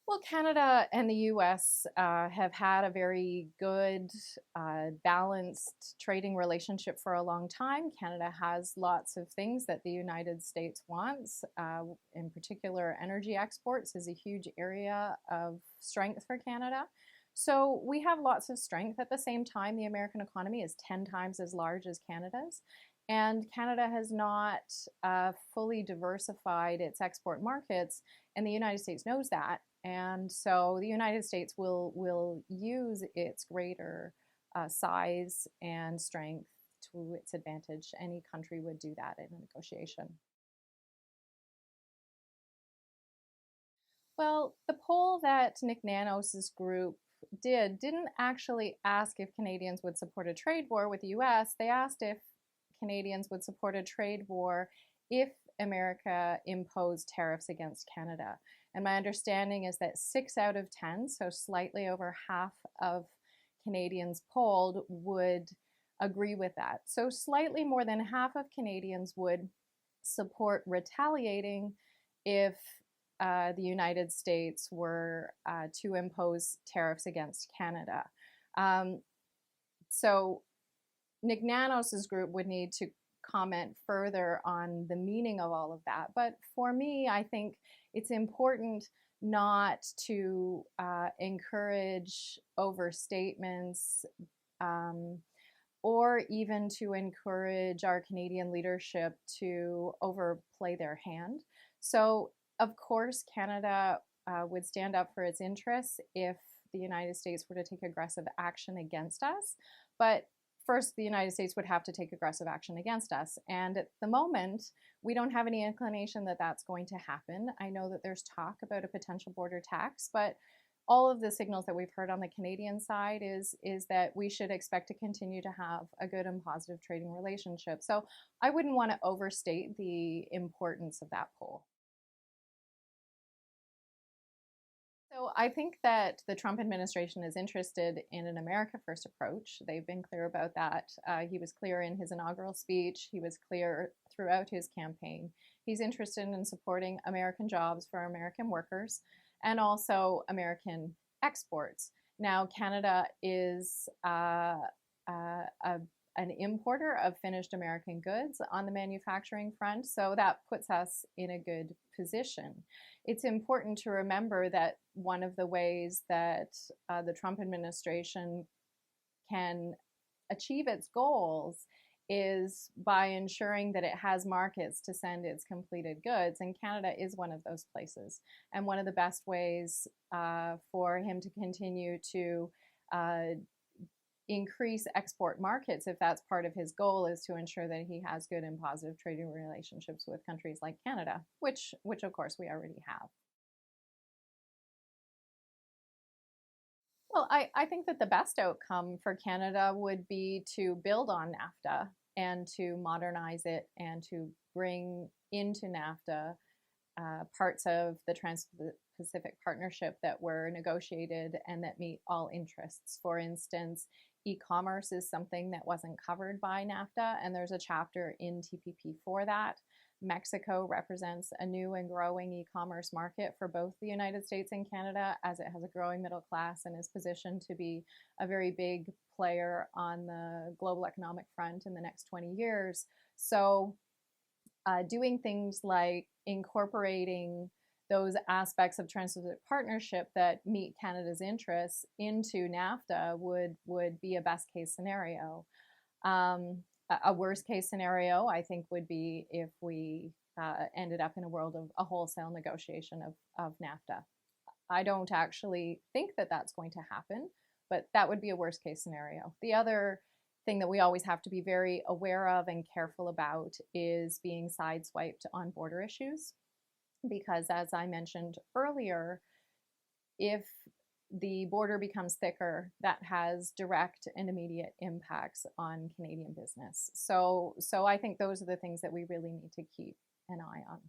Well, Canada and the US have had a very good, balanced trading relationship for a long time. Canada has lots of things that the United States wants. In particular, energy exports is a huge area of strength for Canada. So we have lots of strength. At the same time, the American economy is 10 times as large as Canada's. And Canada has not fully diversified its export markets, and the United States knows that. And so the United States will use its greater size and strength to its advantage. Any country would do that in a negotiation. Well, the poll that Nick Nanos's group didn't actually ask if Canadians would support a trade war with the US. They asked if Canadians would support a trade war if America imposed tariffs against Canada. And my understanding is that 6 out of 10, so slightly over half of Canadians polled, would agree with that. So slightly more than half of Canadians would support retaliating if the United States were to impose tariffs against Canada. So Nick Nanos's group would need to comment further on the meaning of all of that. But for me, I think it's important not to encourage overstatements or even to encourage our Canadian leadership to overplay their hand. So, of course, Canada would stand up for its interests if the United States were to take aggressive action against us. But first, the United States would have to take aggressive action against us. And at the moment, we don't have any inclination that that's going to happen. I know that there's talk about a potential border tax, but all of the signals that we've heard on the Canadian side is that we should expect to continue to have a good and positive trading relationship. So I wouldn't want to overstate the importance of that poll. So I think that the Trump administration is interested in an America First approach. They've been clear about that. He was clear in his inaugural speech. He was clear throughout his campaign. He's interested in supporting American jobs for American workers and also American exports. Now, Canada is an importer of finished American goods on the manufacturing front, so that puts us in a good position. It's important to remember that one of the ways that the Trump administration can achieve its goals is by ensuring that it has markets to send its completed goods, and Canada is one of those places. And one of the best ways for him to continue to increase export markets, if that's part of his goal, is to ensure that he has good and positive trading relationships with countries like Canada, which of course we already have. Well, I think that the best outcome for Canada would be to build on NAFTA and to modernize it and to bring into NAFTA parts of the Trans-Pacific Partnership that were negotiated and that meet all interests. For instance, e-commerce is something that wasn't covered by NAFTA, and there's a chapter in TPP for that. Mexico represents a new and growing e-commerce market for both the United States and Canada, as it has a growing middle class and is positioned to be a very big player on the global economic front in the next 20 years. So doing things like incorporating those aspects of Trans-Pacific Partnership that meet Canada's interests into NAFTA would be a best case scenario. A worst case scenario, I think, would be if we ended up in a world of a wholesale negotiation of NAFTA. I don't actually think that that's going to happen, but that would be a worst case scenario. The other thing that we always have to be very aware of and careful about is being sideswiped on border issues. Because as I mentioned earlier, if the border becomes thicker, that has direct and immediate impacts on Canadian business. So I think those are the things that we really need to keep an eye on.